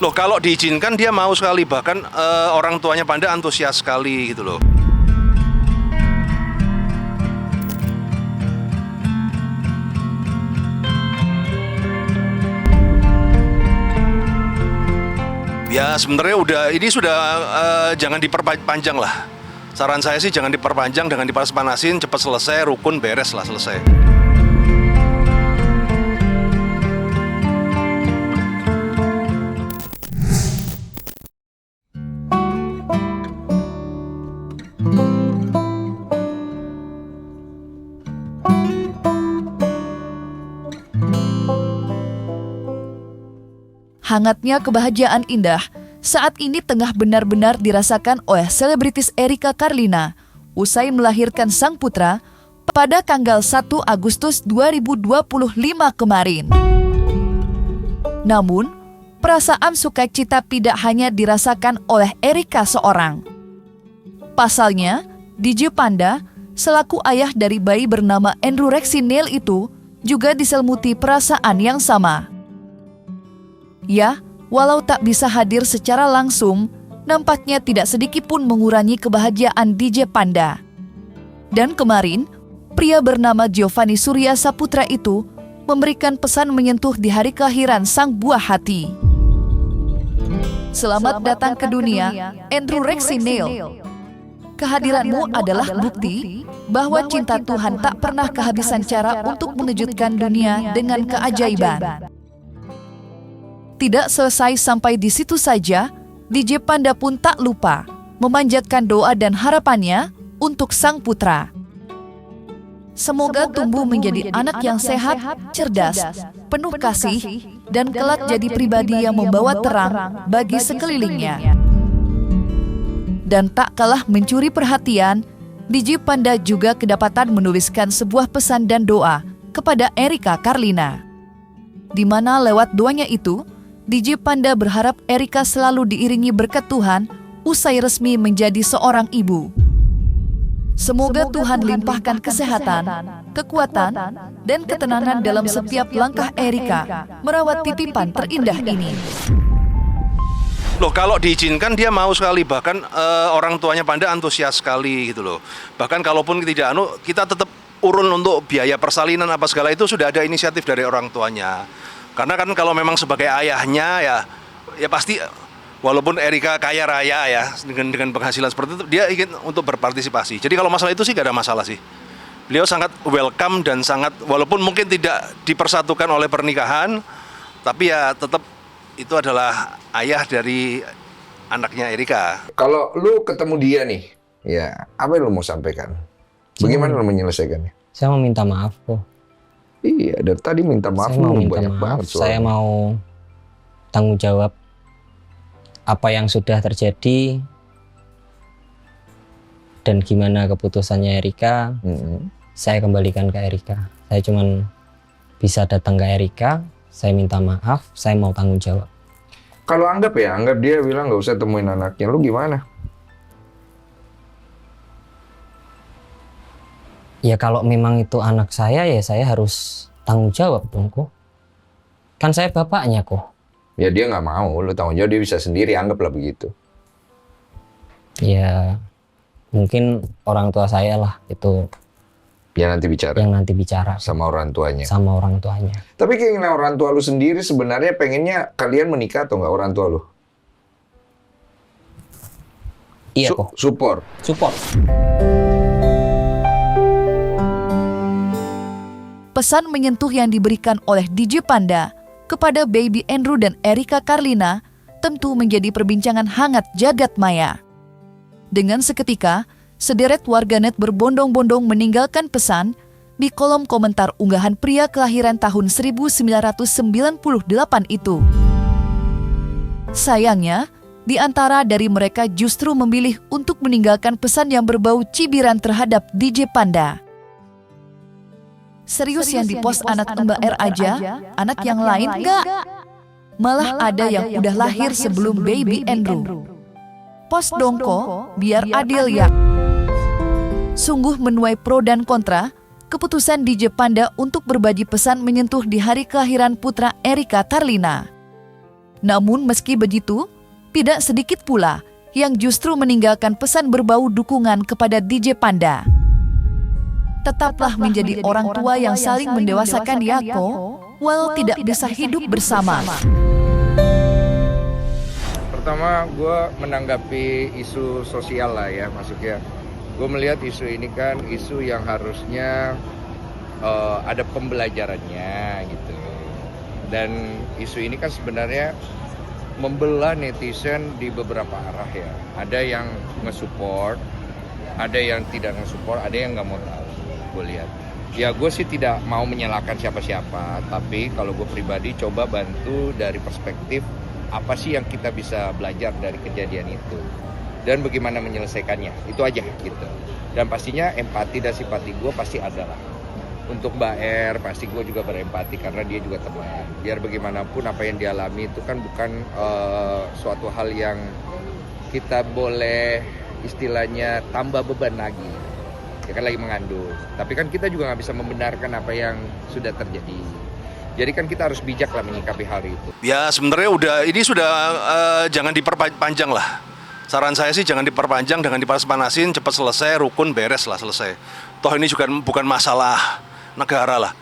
Loh, kalau diizinkan dia mau sekali, bahkan orang tuanya Panda antusias sekali gitu loh. Ya sebenarnya ini sudah jangan diperpanjang lah. Saran saya sih jangan diperpanjang, jangan dipanas-panasin, cepat selesai, rukun, beres lah, selesai. Hangatnya kebahagiaan indah saat ini tengah benar-benar dirasakan oleh selebritis Erika Carlina usai melahirkan sang putra pada tanggal 1 Agustus 2025 kemarin. Namun, perasaan sukacita tidak hanya dirasakan oleh Erika seorang. Pasalnya, DJ Panda selaku ayah dari bayi bernama Andrew Rexy Neil itu juga diselimuti perasaan yang sama. Ya, walau tak bisa hadir secara langsung, nampaknya tidak sedikit pun mengurangi kebahagiaan DJ Panda. Dan kemarin, pria bernama Giovanni Surya Saputra itu memberikan pesan menyentuh di hari kelahiran sang buah hati. Selamat datang ke dunia, Andrew Rexy Neil. Kehadiranmu adalah bukti bahwa cinta Tuhan tak pernah kehabisan cara untuk mengejutkan dunia dengan keajaiban. Tidak selesai sampai di situ saja, DJ Panda pun tak lupa memanjatkan doa dan harapannya untuk sang putra. Semoga tumbuh menjadi anak yang sehat, cerdas, penuh kasih, dan kelak jadi pribadi yang membawa terang bagi sekelilingnya. Dan tak kalah mencuri perhatian, DJ Panda juga kedapatan menuliskan sebuah pesan dan doa kepada Erika Carlina. Di mana lewat doanya itu, DJ Panda berharap Erika selalu diiringi berkat Tuhan usai resmi menjadi seorang ibu. Semoga Tuhan limpahkan kesehatan, kekuatan, dan ketenangan dalam setiap langkah Erika merawat titipan terindah ini. Loh, kalau diizinkan dia mau sekali, bahkan orang tuanya Panda antusias sekali gitu loh. Bahkan kalaupun tidak kita tetap urun untuk biaya persalinan apa segala itu sudah ada inisiatif dari orang tuanya. Karena kan kalau memang sebagai ayahnya ya pasti walaupun Erika kaya raya ya dengan penghasilan seperti itu dia ingin untuk berpartisipasi. Jadi kalau masalah itu sih gak ada masalah sih. Beliau sangat welcome dan sangat walaupun mungkin tidak dipersatukan oleh pernikahan, tapi ya tetap itu adalah ayah dari anaknya Erika. Kalau lu ketemu dia nih, ya apa yang lu mau sampaikan? Bagaimana lu menyelesaikannya? Saya mau minta maaf kok. Iya, dari tadi minta maaf lu banyak banget soalnya. Saya mau tanggung jawab apa yang sudah terjadi dan gimana keputusannya Erika. Saya kembalikan ke Erika. Saya cuman bisa datang ke Erika, saya minta maaf, saya mau tanggung jawab. Kalau anggap dia bilang nggak usah temuin anaknya, lu gimana? Ya kalau memang itu anak saya, ya saya harus tanggung jawab dong kok. Kan saya bapaknya kok. Ya dia nggak mau, lu tanggung jawab, dia bisa sendiri, anggaplah begitu. Ya mungkin orang tua saya lah itu yang nanti bicara sama orang tuanya. Tapi keinginan orang tua lu sendiri sebenarnya pengennya kalian menikah atau nggak, orang tua lu? Iya kok. Support. Pesan menyentuh yang diberikan oleh DJ Panda kepada baby Andrew dan Erika Carlina tentu menjadi perbincangan hangat jagat maya. Dengan seketika, sederet warganet berbondong-bondong meninggalkan pesan di kolom komentar unggahan pria kelahiran tahun 1998 itu. Sayangnya, di antara dari mereka justru memilih untuk meninggalkan pesan yang berbau cibiran terhadap DJ Panda. Serius yang dipost anak Mbak R aja, anak yang lain enggak. Malah ada yang udah lahir sebelum baby Andrew. Post dongko, biar adil ya. Sungguh menuai pro dan kontra keputusan DJ Panda untuk berbagi pesan menyentuh di hari kelahiran putra Erika Carlina. Namun meski begitu, tidak sedikit pula yang justru meninggalkan pesan berbau dukungan kepada DJ Panda. Tetaplah menjadi orang tua yang saling mendewasakan Yako, walau tidak bisa hidup bersama. Pertama, gue menanggapi isu sosial lah ya, maksudnya. Gue melihat isu ini kan isu yang harusnya ada pembelajarannya gitu. Dan isu ini kan sebenarnya membelah netizen di beberapa arah ya. Ada yang nge-support, ada yang tidak nge-support, ada yang nggak mau tahu. Gue lihat. Ya gue sih tidak mau menyalahkan siapa-siapa, tapi kalau gue pribadi coba bantu dari perspektif apa sih yang kita bisa belajar dari kejadian itu dan bagaimana menyelesaikannya, itu aja gitu. Dan pastinya empati dan simpati gue pasti ada lah. Untuk Mbak R pasti gue juga berempati karena dia juga teman. Biar bagaimanapun apa yang dialami itu kan bukan suatu hal yang kita boleh istilahnya tambah beban lagi. Dia kan lagi mengandung, tapi kan kita juga nggak bisa membenarkan apa yang sudah terjadi. Jadi kan kita harus bijak lah menyikapi hal itu. Ya sebenarnya ini sudah jangan diperpanjang lah. Saran saya sih jangan diperpanjang, jangan dipanas-panasin, cepat selesai, rukun, beres lah, selesai. Toh ini juga bukan masalah negara lah.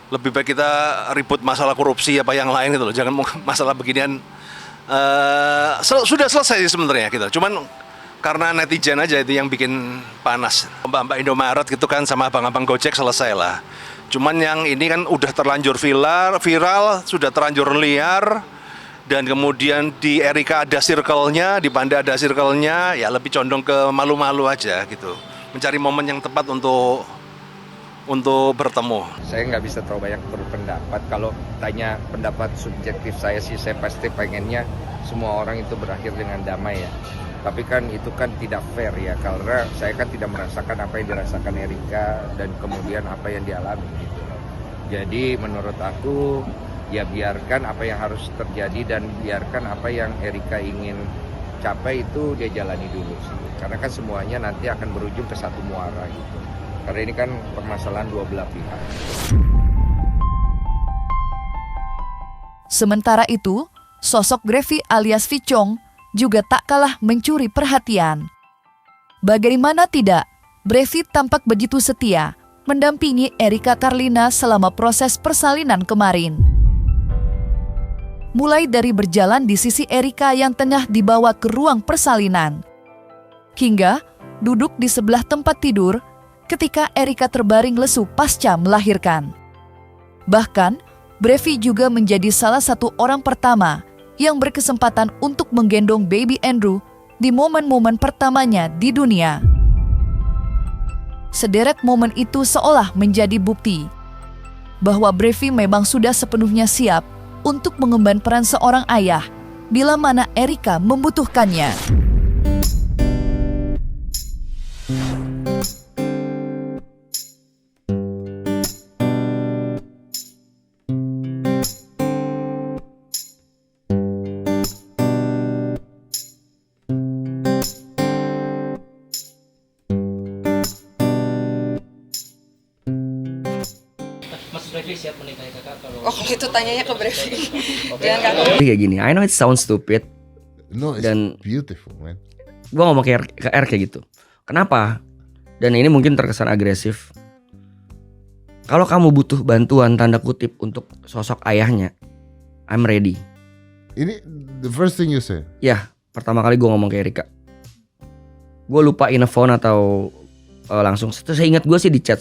Lebih baik kita ribut masalah korupsi apa yang lain gitu loh. Jangan masalah beginian. Sudah selesai sebenarnya gitu. Cuman karena netizen aja itu yang bikin panas. Mbak-mbak Indomaret gitu kan sama abang-abang Gojek selesai lah. Cuman yang ini kan udah terlanjur viral, sudah terlanjur liar, dan kemudian di Erika ada circle-nya, di Panda ada circle-nya, ya lebih condong ke malu-malu aja gitu. Mencari momen yang tepat untuk bertemu. Saya nggak bisa terlalu banyak berpendapat. Kalau tanya pendapat subjektif saya sih, saya pasti pengennya semua orang itu berakhir dengan damai ya. Tapi kan itu kan tidak fair ya, karena saya kan tidak merasakan apa yang dirasakan Erika dan kemudian apa yang dialami gitu. Jadi menurut aku ya biarkan apa yang harus terjadi dan biarkan apa yang Erika ingin capai itu dia jalani dulu sih. Karena kan semuanya nanti akan berujung ke satu muara gitu. Karena ini kan permasalahan dua belah pihak. Sementara itu, sosok Brevi alias Vicong juga tak kalah mencuri perhatian. Bagaimana tidak, Brevi tampak begitu setia mendampingi Erika Karlina selama proses persalinan kemarin. Mulai dari berjalan di sisi Erika yang tengah dibawa ke ruang persalinan, hingga duduk di sebelah tempat tidur ketika Erika terbaring lesu pasca melahirkan. Bahkan, Brevi juga menjadi salah satu orang pertama yang berkesempatan untuk menggendong baby Andrew di momen-momen pertamanya di dunia. Sederet momen itu seolah menjadi bukti bahwa Brevi memang sudah sepenuhnya siap untuk mengemban peran seorang ayah bila mana Erika membutuhkannya. Siap menikahi kakak kalau... Oh, kalau itu tanyanya ke Brevi. Jangan kakak. Kayak gini, I know it sounds stupid. No, it's Dan beautiful, man. gue ngomong ke R kayak gitu. Kenapa? Dan ini mungkin terkesan agresif. Kalau kamu butuh bantuan tanda kutip untuk sosok ayahnya, I'm ready. Ini the first thing you say. Ya, pertama kali gue ngomong ke Erika. Gue lupa in a phone atau langsung. Seingat gue sih di chat,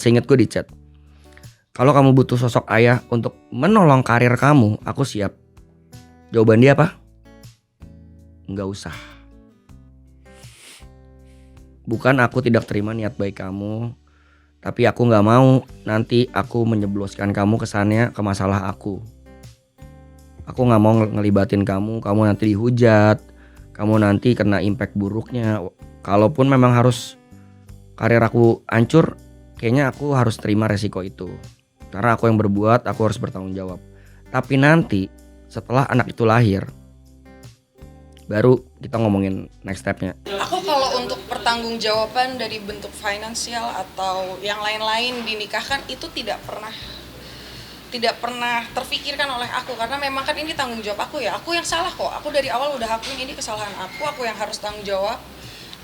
Kalau kamu butuh sosok ayah untuk menolong karir kamu, aku siap. Jawaban dia apa? Nggak usah. Bukan aku tidak terima niat baik kamu, tapi aku nggak mau nanti aku menyebloskan kamu kesannya ke masalah aku. Aku nggak mau ngelibatin kamu nanti dihujat, kamu nanti kena impact buruknya. Kalaupun memang harus karir aku hancur, kayaknya aku harus terima resiko itu. Karena aku yang berbuat, aku harus bertanggung jawab. Tapi nanti setelah anak itu lahir, baru kita ngomongin next stepnya. Aku kalau untuk pertanggungjawaban dari bentuk finansial atau yang lain-lain dinikahkan itu tidak tidak pernah terfikirkan oleh aku, karena memang kan ini tanggung jawab aku ya. Aku yang salah kok. Aku dari awal udah akuin ini kesalahan aku yang harus tanggung jawab.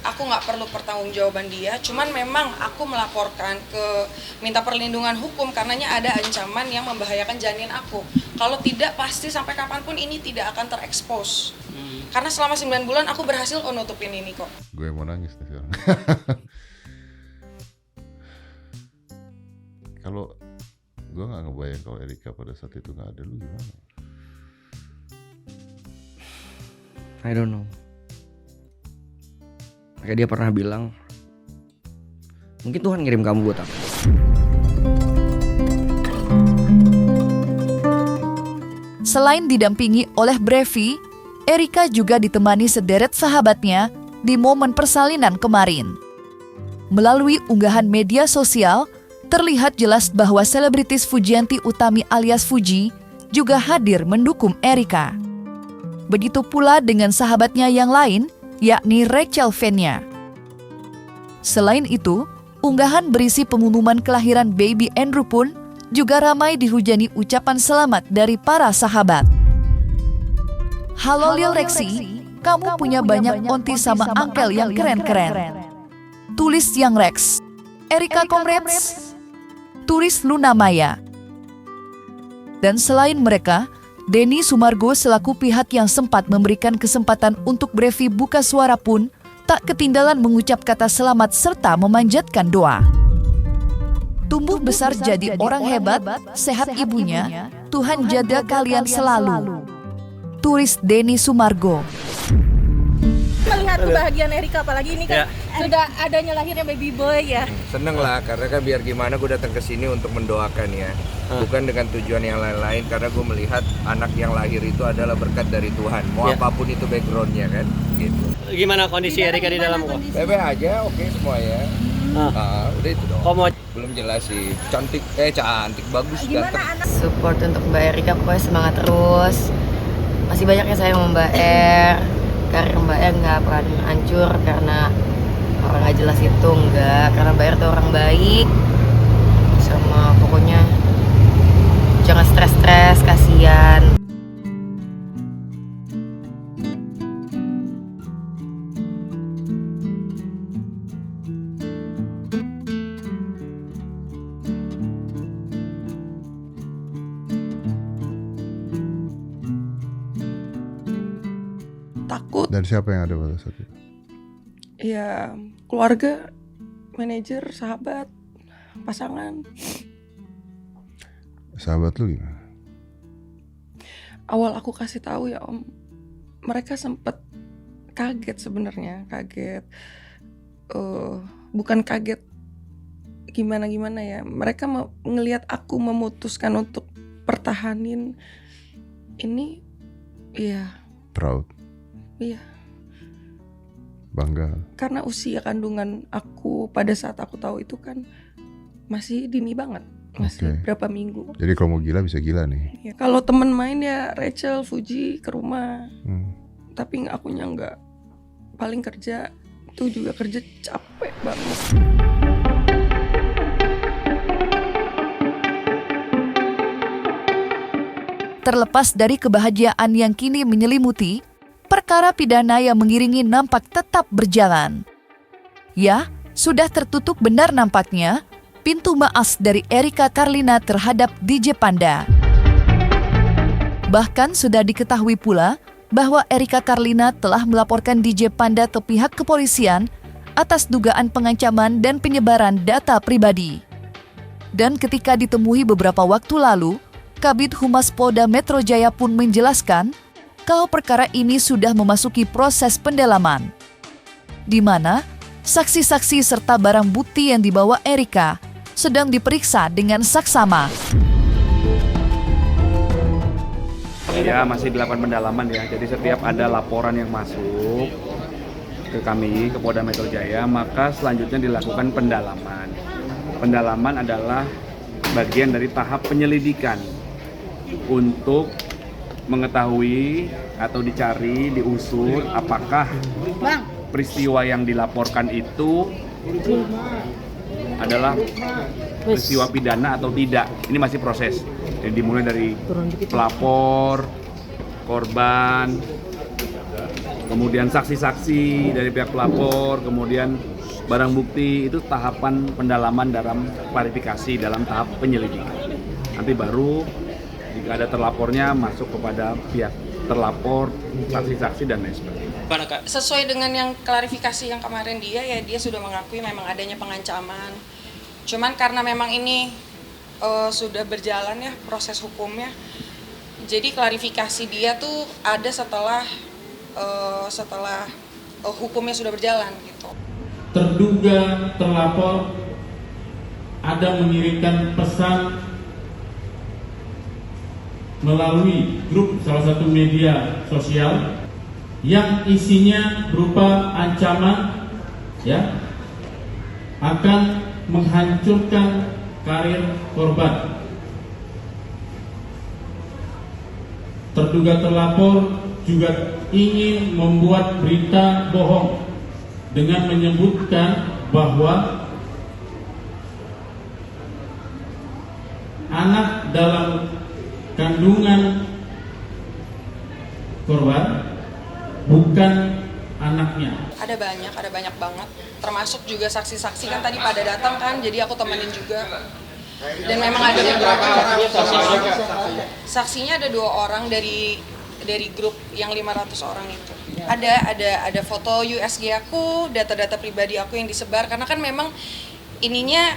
Aku nggak perlu pertanggungjawaban dia, cuman memang aku melaporkan minta perlindungan hukum karenanya ada ancaman yang membahayakan janin aku. Kalau tidak, pasti sampai kapanpun ini tidak akan terekspos. Karena selama 9 bulan aku berhasil nutupin ini kok. Gue mau nangis nih sekarang. Kalau gue nggak ngebayang kalau Erika pada saat itu nggak ada, lu gimana? I don't know. Kayak dia pernah bilang, mungkin Tuhan ngirim kamu buat apa? Selain didampingi oleh Brevi, Erika juga ditemani sederet sahabatnya di momen persalinan kemarin. Melalui unggahan media sosial, terlihat jelas bahwa selebritis Fujianti Utami alias Fuji juga hadir mendukung Erika. Begitu pula dengan sahabatnya yang lain, yakni Rachel Fenya. Selain itu, unggahan berisi pengumuman kelahiran baby Andrew pun juga ramai dihujani ucapan selamat dari para sahabat. Halo Lil Rexy, kamu punya banyak onti sama uncle yang keren-keren. Tulis yang Rex. Erika Comrades. Tulis Luna Maya. Dan selain mereka, Denny Sumargo selaku pihak yang sempat memberikan kesempatan untuk Brevi buka suara pun tak ketinggalan mengucap kata selamat serta memanjatkan doa. Tumbuh besar jadi orang hebat, sehat ibunya, Tuhan jaga kalian selalu. Tulis Denny Sumargo. Melihat kebahagiaan Erika, apalagi ini kan sudah adanya lahirnya baby boy ya. Seneng lah, karena kan biar gimana gue datang ke sini untuk mendoakan ya. Bukan dengan tujuan yang lain-lain, karena gue melihat anak yang lahir itu adalah berkat dari Tuhan. Mau apapun itu backgroundnya kan, gitu. Gimana kondisi Erika di dalam kok? Bebe aja, oke semua ya. Udah itu dong. Belum jelas sih. Cantik, bagus, ganteng. Support untuk Mbak Erika, pokoknya semangat terus. Masih banyak yang sayang sama Mbak Er. Karir Mbak Er nggak pernah hancur karena orang nggak jelas itu, enggak. Karena Mbak Er tuh orang baik. Sama pokoknya jangan stres-stres, kasihan. Takut. Dan siapa yang ada pada saat itu? Ya, keluarga, manajer, sahabat, pasangan. Sahabat lu gimana? Awal aku kasih tahu ya Om, mereka sempet kaget sebenarnya, kaget. Bukan kaget gimana ya. Mereka ngelihat aku memutuskan untuk pertahanin ini, ya. Proud. Iya. Bangga. Karena usia kandungan aku pada saat aku tahu itu kan masih dini banget. Masih berapa minggu. Jadi kalau mau gila bisa gila nih. Ya, kalau temen main ya Rachel, Fuji ke rumah. Tapi akunya enggak. Paling kerja itu juga kerja capek banget. Terlepas dari kebahagiaan yang kini menyelimuti, perkara pidana yang mengiringi nampak tetap berjalan. Ya, sudah tertutup benar nampaknya pintu maaf dari Erika Karlina terhadap DJ Panda. Bahkan sudah diketahui pula bahwa Erika Karlina telah melaporkan DJ Panda ke pihak kepolisian atas dugaan pengancaman dan penyebaran data pribadi. Dan ketika ditemui beberapa waktu lalu, Kabid Humas Polda Metro Jaya pun menjelaskan kalau perkara ini sudah memasuki proses pendalaman, di mana saksi-saksi serta barang bukti yang dibawa Erika sedang diperiksa dengan saksama. Ya, masih dilakukan pendalaman ya. Jadi setiap ada laporan yang masuk ke kami, ke Polda Metro Jaya, maka selanjutnya dilakukan pendalaman. Pendalaman adalah bagian dari tahap penyelidikan untuk mengetahui atau dicari, diusut apakah peristiwa yang dilaporkan itu adalah peristiwa pidana atau tidak. Ini masih proses. Jadi dimulai dari pelapor, korban, kemudian saksi-saksi dari pihak pelapor, kemudian barang bukti, itu tahapan pendalaman dalam klarifikasi dalam tahap penyelidikan. Nanti baru jika ada terlapornya masuk kepada pihak terlapor, saksi-saksi dan lain sebagainya. Sesuai dengan yang klarifikasi yang kemarin dia sudah mengakui memang adanya pengancaman. Cuman karena memang ini sudah berjalan ya proses hukumnya. Jadi klarifikasi dia tuh ada setelah hukumnya sudah berjalan gitu. Terduga terlapor ada mengirimkan pesan melalui grup salah satu media sosial yang isinya berupa ancaman ya akan menghancurkan karir korban. Terduga terlapor juga ingin membuat berita bohong dengan menyebutkan bahwa anak dalam kandungan korban bukan anaknya. Ada banyak banget. Termasuk juga saksi-saksi kan tadi pada datang kan, jadi aku temenin juga. Dan memang ada beberapa saksinya, ada 2 orang dari grup yang 500 orang itu. Ada foto USG aku, data-data pribadi aku yang disebar karena kan memang ininya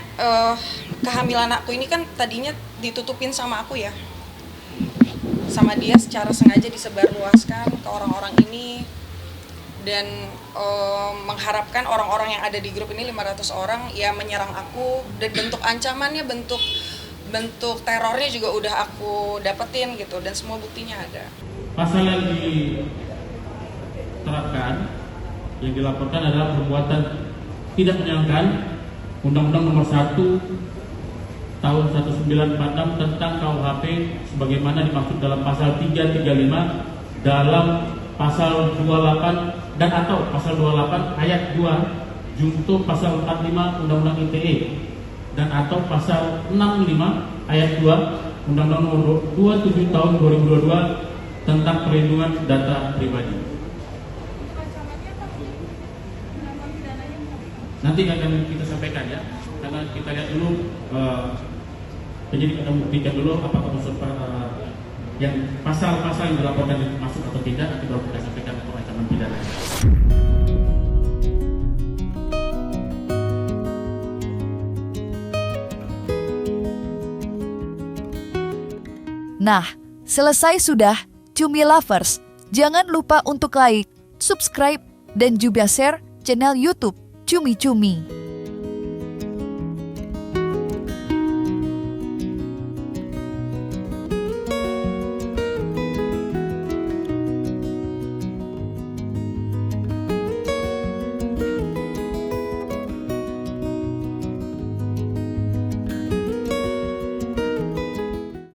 kehamilan aku ini kan tadinya ditutupin sama aku ya. Sama dia secara sengaja disebarluaskan ke orang-orang ini dan mengharapkan orang-orang yang ada di grup ini 500 orang ya menyerang aku, dan bentuk ancamannya, bentuk terornya juga udah aku dapetin gitu, dan semua buktinya ada. Pasal yang diterapkan, yang dilaporkan adalah perbuatan tidak menyenangkan, Undang-Undang Nomor 1 Tahun 1946 tentang KUHP sebagaimana dimaksud dalam pasal 335 dalam pasal 28 dan atau pasal 28 ayat 2 junto pasal 45 Undang-Undang ITE dan atau pasal 65 ayat 2 Undang-Undang Nomor 27 Tahun 2022 tentang perlindungan data pribadi. Nanti akan kita sampaikan ya, karena kita lihat dulu penyidik akan membuktikan dulu apakah unsur yang pasal-pasal yang dilaporkan masuk atau tidak, nanti baru kita sampaikan untuk ancaman pidana. Nah, selesai sudah Cumi Lovers. Jangan lupa untuk like, subscribe, dan juga share channel YouTube Cumi Cumi.